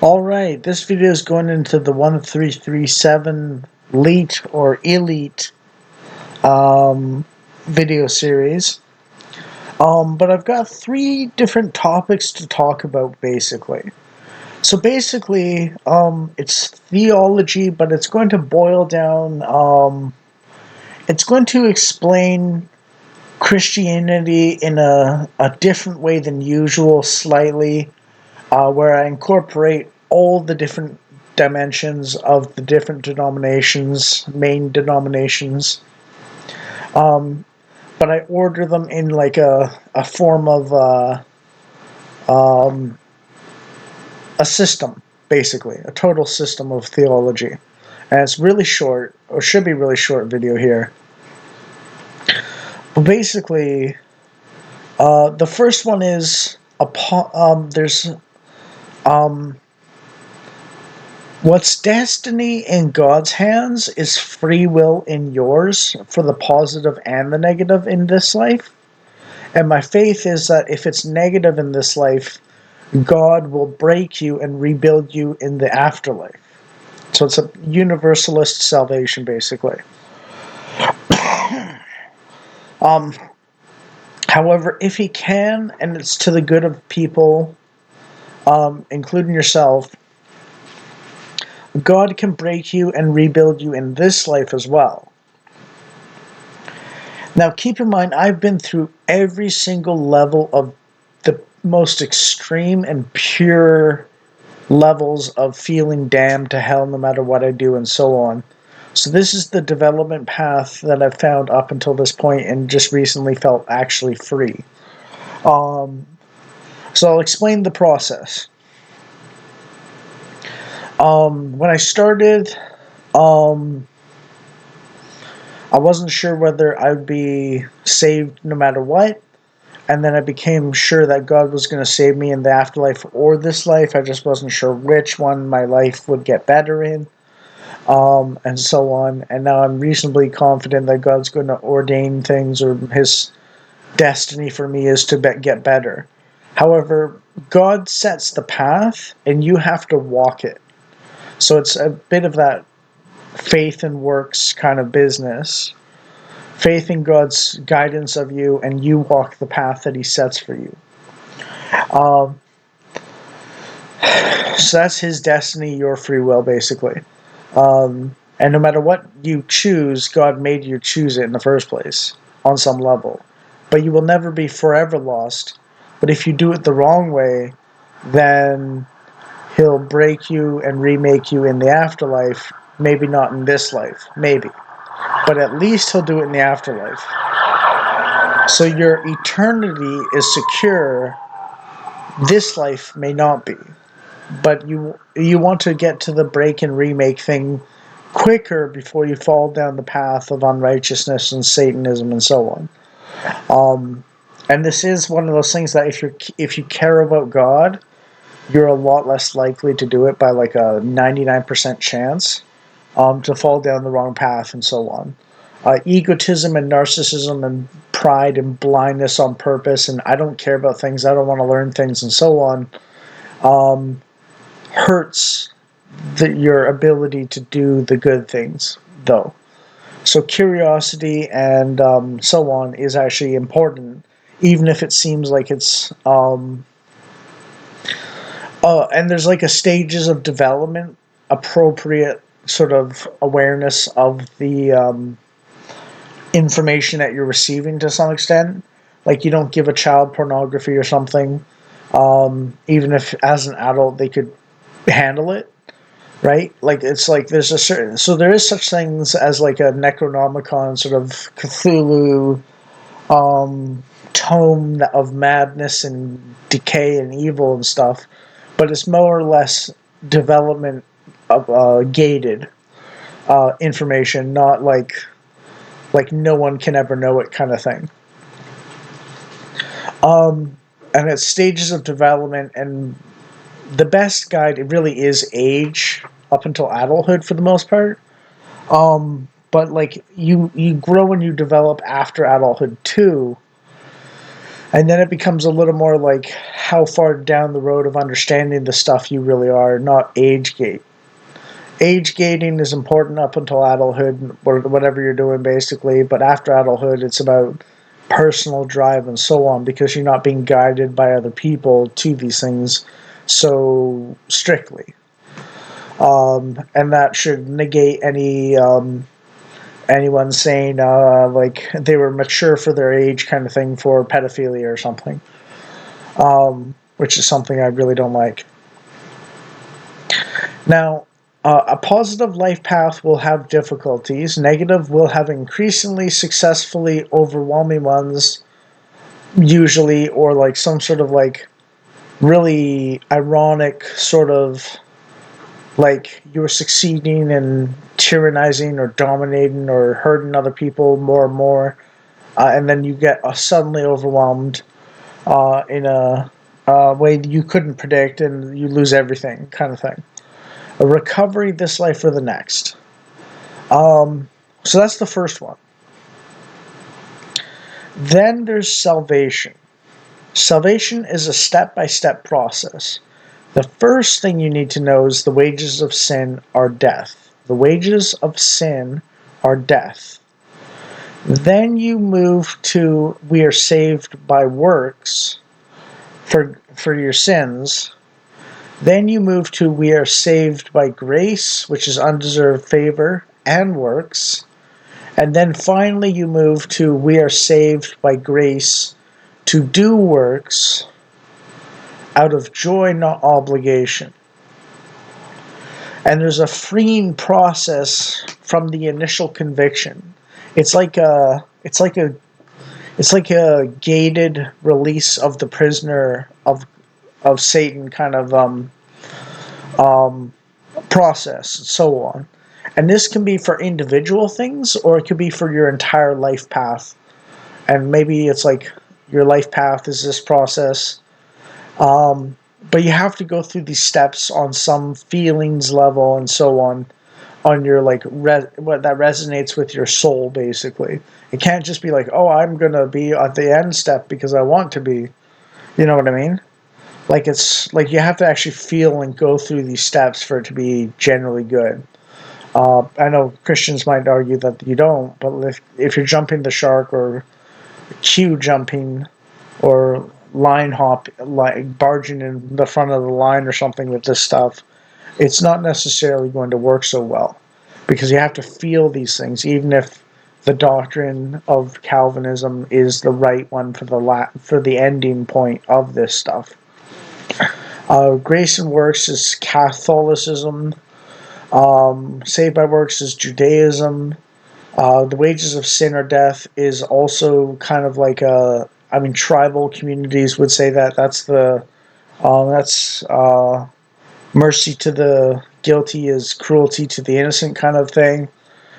Alright, this video is going into the 1337 Elite or Elite um, video series. But I've got three different topics to talk about basically. So basically, it's theology, but it's going to boil down, it's going to explain Christianity in a different way than usual, slightly. Where I incorporate all the different dimensions of the different denominations, main denominations, um, but I order them in like a form of um, a system, basically, a total system of theology. And it's really short, or should be really short video here. But basically, the first one is there's um, what's destiny in God's hands is free will in yours for the positive and the negative in this life. And my faith is that if it's negative in this life, God will break you and rebuild you in the afterlife. So it's a universalist salvation, basically. Um, However, if He can, and it's to the good of people, including yourself, God can break you and rebuild you in this life as well. Now, keep in mind, I've been through every single level of the most extreme and pure levels of feeling damned to hell no matter what I do and so on. So this is the development path that I've found up until this point and just recently felt actually free. So I'll explain the process. When I started, um, I wasn't sure whether I'd be saved no matter what. And then I became sure that God was going to save me in the afterlife or this life. I just wasn't sure which one my life would get better in, and so on. And now I'm reasonably confident that God's going to ordain things, or His destiny for me is to get better. However, God sets the path, and you have to walk it. So it's a bit of that faith and works kind of business. Faith in God's guidance of you, and you walk the path that He sets for you. Um, so that's His destiny, your free will, basically. And no matter what you choose, God made you choose it in the first place, on some level. But you will never be forever lost. But if you do it the wrong way, then He'll break you and remake you in the afterlife. Maybe not in this life, maybe. But at least He'll do it in the afterlife. So your eternity is secure. This life may not be. But you want to get to the break and remake thing quicker before you fall down the path of unrighteousness and Satanism and so on. And this is one of those things that if you care about God, you're a lot less likely to do it by like a 99% chance to fall down the wrong path and so on. Egotism and narcissism and pride and blindness on purpose and I don't care about things, I don't want to learn things and so on hurts your ability to do the good things, though. So curiosity and so on is actually important, even if it seems like it's. And there's like a stages of development, appropriate sort of awareness of the information that you're receiving to some extent. Like you don't give a child pornography or something, even if as an adult they could handle it, right? Like it's like there's a certain so there is such things as like a Necronomicon sort of Cthulhu tome of madness and decay and evil and stuff, but it's more or less development of gated information, not like no one can ever know it kind of thing. And it's stages of development, and the best guide really is age up until adulthood for the most part. But like you grow and you develop after adulthood too. And then it becomes a little more like how far down the road of understanding the stuff you really are, not age gate. Age gating is important up until adulthood, or whatever you're doing, basically. But after adulthood, it's about personal drive and so on, because you're not being guided by other people to these things so strictly. And that should negate anyone saying like they were mature for their age, kind of thing, for pedophilia or something, which is something I really don't like. Now, a positive life path will have difficulties. Negative will have increasingly successfully overwhelming ones, usually, or like some sort of like really ironic sort of like you were succeeding and tyrannizing or dominating or hurting other people more and more, and then you get suddenly overwhelmed in a way you couldn't predict, and you lose everything, kind of thing. A recovery this life or the next. So that's the first one. Then there's salvation. Salvation is a step by step process. The first thing you need to know is the wages of sin are death. The wages of sin are death. Then you move to we are saved by works for your sins. Then you move to we are saved by grace, which is undeserved favor and works. And then finally you move to we are saved by grace to do works out of joy, not obligation. And there's a freeing process from the initial conviction. It's like a gated release of the prisoner of Satan, kind of um, process, and so on. And this can be for individual things, or it could be for your entire life path. And maybe it's like your life path is this process. But you have to go through these steps on some feelings level and so on your like what that resonates with your soul, basically. It can't just be like, oh, I'm gonna be at the end step because I want to be. You know what I mean? Like it's like you have to actually feel and go through these steps for it to be generally good. I know Christians might argue that you don't, but if you're jumping the shark or queue jumping or line hop, like barging in the front of the line or something with this stuff, it's not necessarily going to work so well, because you have to feel these things, even if the doctrine of Calvinism is the right one for for the ending point of this stuff. Grace and works is Catholicism. Saved by works is Judaism. The wages of sin or death is also kind of like a. I mean, tribal communities would say that that's mercy to the guilty is cruelty to the innocent, kind of thing,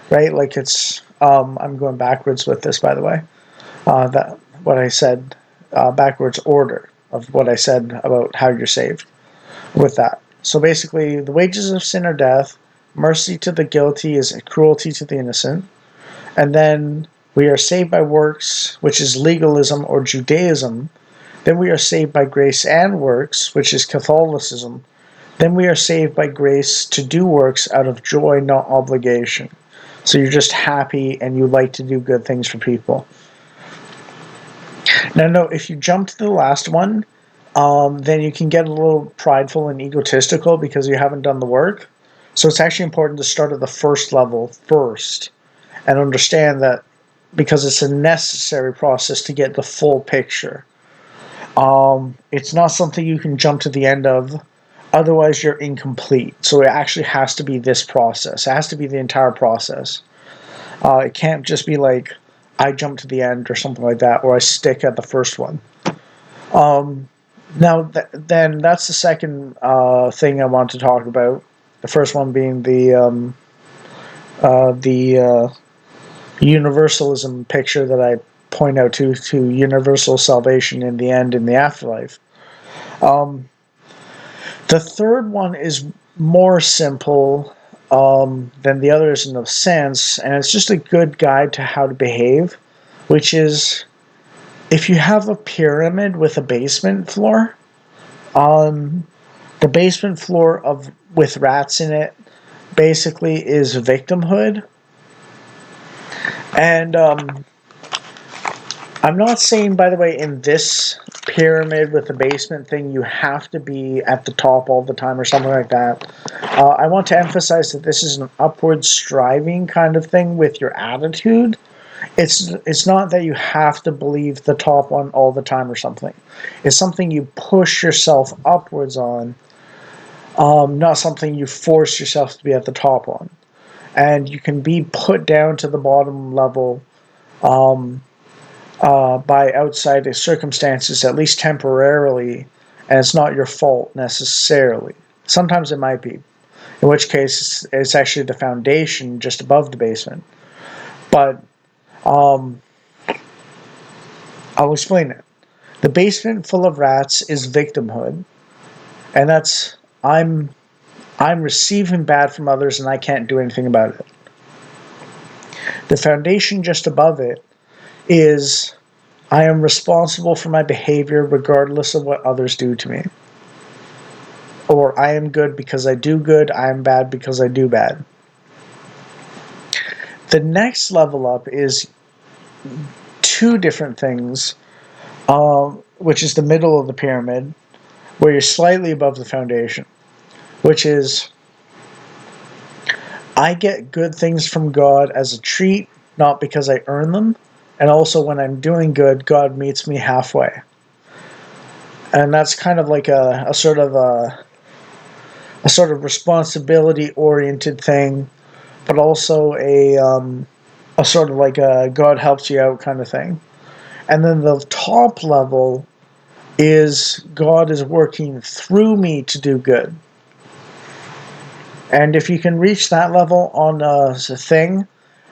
right? Like it's. I'm going backwards with this, by the way. That what I said, backwards order of what I said about how you're saved with that. So basically, the wages of sin are death. Mercy to the guilty is cruelty to the innocent. And then we are saved by works, which is legalism or Judaism. Then we are saved by grace and works, which is Catholicism. Then we are saved by grace to do works out of joy, not obligation. So you're just happy and you like to do good things for people. Now, no, if you jump to the last one, then you can get a little prideful and egotistical because you haven't done the work. So it's actually important to start at the first level first and understand that, because it's a necessary process to get the full picture. It's not something you can jump to the end of, otherwise you're incomplete. So it actually has to be this process. It has to be the entire process. It can't just be like I jump to the end or something like that, or I stick at the first one. Then that's the second thing I want to talk about. The first one being the universalism picture that I point out to universal salvation in the end in the afterlife. The third one is more simple than the others in a sense, and it's just a good guide to how to behave, which is if you have a pyramid with a basement floor, um, the basement floor of with rats in it basically is victimhood. And I'm not saying, by the way, in this pyramid with the basement thing, you have to be at the top all the time or something like that. I want to emphasize that this is an upward striving kind of thing with your attitude. It's not that you have to believe the top one all the time or something. It's something you push yourself upwards on, not something you force yourself to be at the top on. And you can be put down to the bottom level um, by outside circumstances, at least temporarily, and it's not your fault necessarily. Sometimes it might be, in which case it's actually the foundation just above the basement. But um, I'll explain it. The basement full of rats is victimhood, and that's I'm I'm receiving bad from others and I can't do anything about it. The foundation just above it is I am responsible for my behavior regardless of what others do to me. Or I am good because I do good, I am bad because I do bad. The next level up is two different things, which is the middle of the pyramid, where you're slightly above the foundation, which is I get good things from God as a treat, not because I earn them. And also, when I'm doing good, God meets me halfway. And that's kind of like a sort of responsibility oriented thing, but also a sort of like a God helps you out kind of thing. And then the top level is God is working through me to do good. And if you can reach that level on a thing,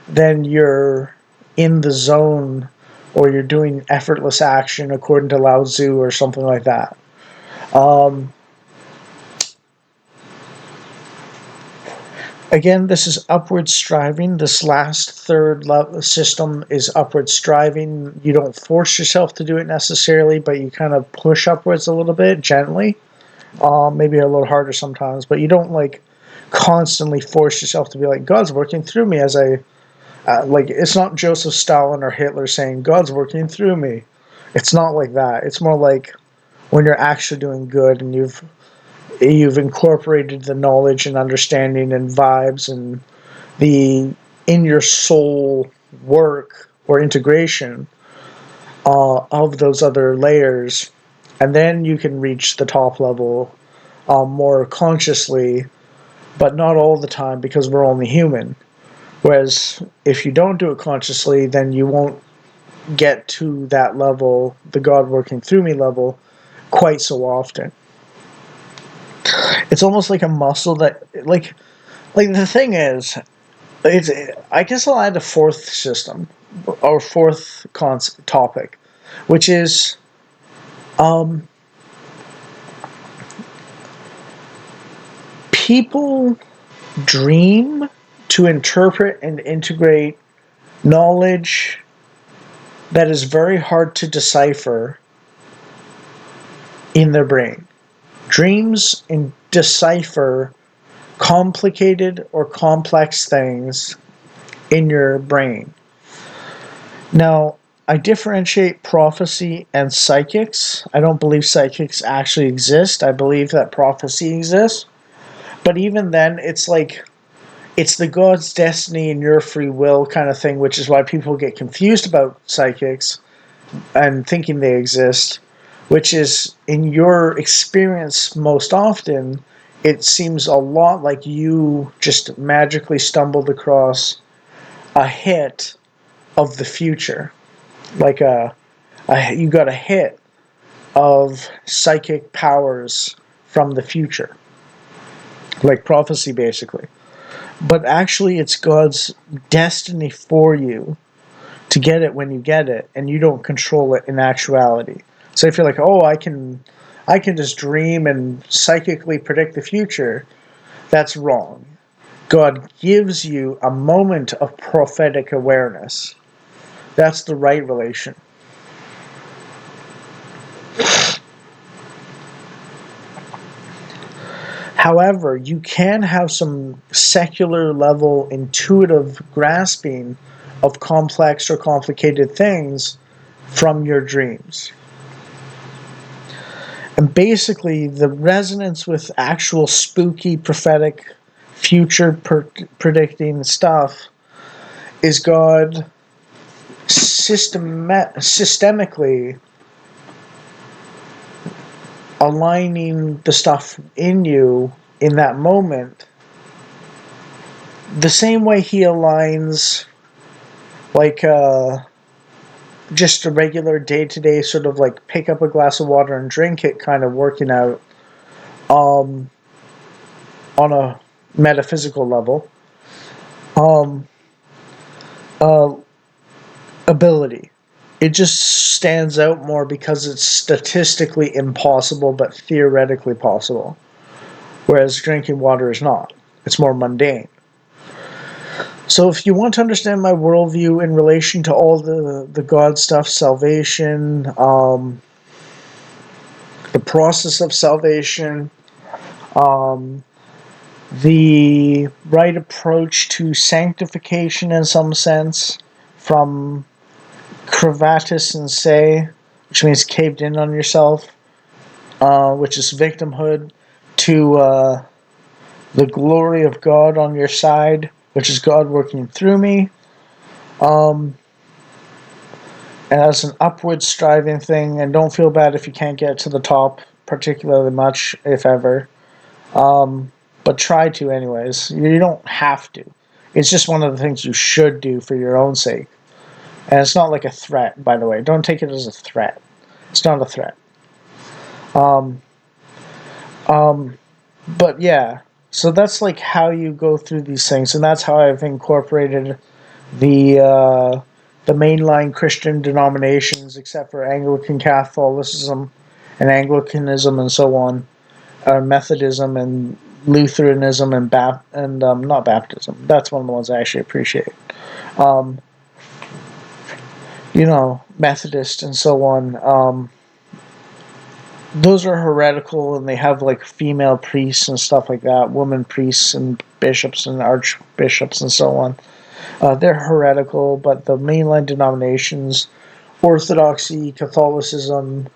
then you're in the zone or you're doing effortless action according to Lao Tzu or something like that. Um, Again, this is upward striving. This last third level system is upward striving. You don't force yourself to do it necessarily, but you kind of push upwards a little bit gently. Maybe a little harder sometimes, but you don't like constantly force yourself to be like God's working through me as I like. It's not Joseph Stalin or Hitler saying God's working through me. It's not like that. It's more like when you're actually doing good and you've incorporated the knowledge and understanding and vibes and the in your soul work or integration of those other layers, and then you can reach the top level more consciously, but not all the time because we're only human. Whereas if you don't do it consciously, then you won't get to that level, the God working through me level, quite so often. It's almost like a muscle that, like the thing is, it's. I guess I'll add a fourth system or fourth topic, which is um, people dream to interpret and integrate knowledge that is very hard to decipher in their brain. Dreams and decipher complicated or complex things in your brain. Now, I differentiate prophecy and psychics. I don't believe psychics actually exist. I believe that prophecy exists. But even then, it's like it's the God's destiny and your free will kind of thing, which is why people get confused about psychics and thinking they exist, which is in your experience most often, it seems a lot like you just magically stumbled across a hit of the future. Like you got a hit of psychic powers from the future, like prophecy basically. But actually, it's God's destiny for you to get it when you get it, and you don't control it in actuality. So if you're like, oh, I can just dream and psychically predict the future, that's wrong. God gives you a moment of prophetic awareness. That's the right relation. However, you can have some secular level intuitive grasping of complex or complicated things from your dreams. And basically, the resonance with actual spooky, prophetic, future predicting stuff is God systemically aligning the stuff in you in that moment the same way he aligns like just a regular day-to-day sort of like pick up a glass of water and drink it kind of working out um, on a metaphysical level um, uh, ability. It just stands out more because it's statistically impossible but theoretically possible, whereas drinking water is not. It's more mundane. So if you want to understand my worldview in relation to all the God stuff, salvation, the process of salvation, um, the right approach to sanctification in some sense, from crevatus and say, which means caved in on yourself, which is victimhood, to the glory of God on your side, which is God working through me. Um, as an upward striving thing, and don't feel bad if you can't get to the top particularly much, if ever. But try to, anyways. You don't have to. It's just one of the things you should do for your own sake. And it's not like a threat, by the way. Don't take it as a threat. It's not a threat. Um, um, but yeah, so that's like how you go through these things, and that's how I've incorporated the mainline Christian denominations, except for Anglican Catholicism and Anglicanism and so on, Methodism and Lutheranism and not Baptism. That's one of the ones I actually appreciate. Um, Methodist and so on. Those are heretical, and they have like female priests and stuff like that, women priests and bishops and archbishops and so on. They're heretical, but the mainline denominations, Orthodoxy, Catholicism,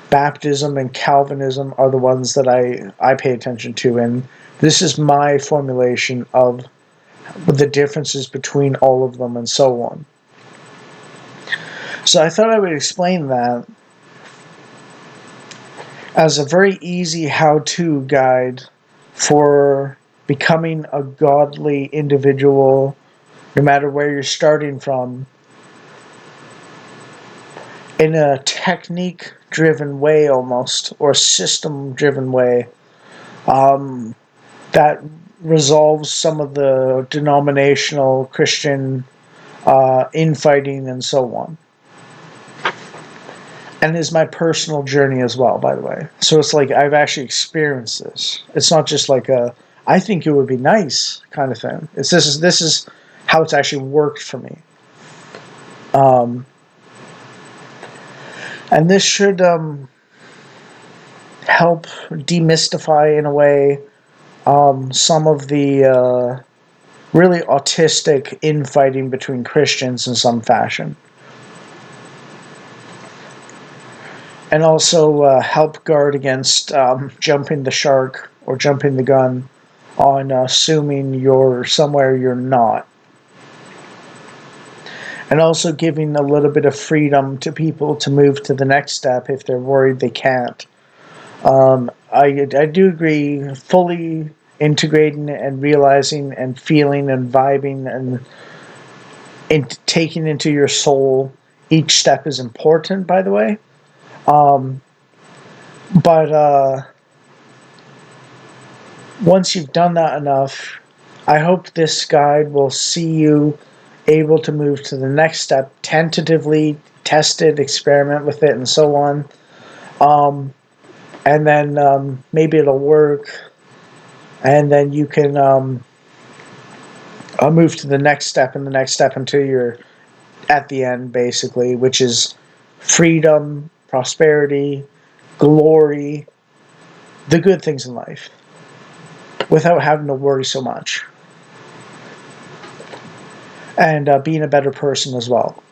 Baptism, and Calvinism, are the ones that I pay attention to. And this is my formulation of the differences between all of them and so on. So I thought I would explain that as a very easy how-to guide for becoming a godly individual, no matter where you're starting from, in a technique driven way almost, or system driven way, that resolves some of the denominational Christian infighting and so on. And is my personal journey as well, by the way. So it's like I've actually experienced this. It's not just like a I think it would be nice kind of thing. It's this is how it's actually worked for me. And this should help demystify in a way some of the really autistic infighting between Christians in some fashion. And also help guard against jumping the shark or jumping the gun on assuming you're somewhere you're not. And also giving a little bit of freedom to people to move to the next step if they're worried they can't. I do agree, fully integrating and realizing and feeling and vibing and taking into your soul each step is important, by the way. Um, but once you've done that enough, I hope this guide will see you able to move to the next step, tentatively test it, experiment with it, and so on. And then maybe it'll work, and then you can move to the next step and the next step until you're at the end, basically, which is freedom, prosperity, glory, the good things in life. without having to worry so much. And being a better person as well.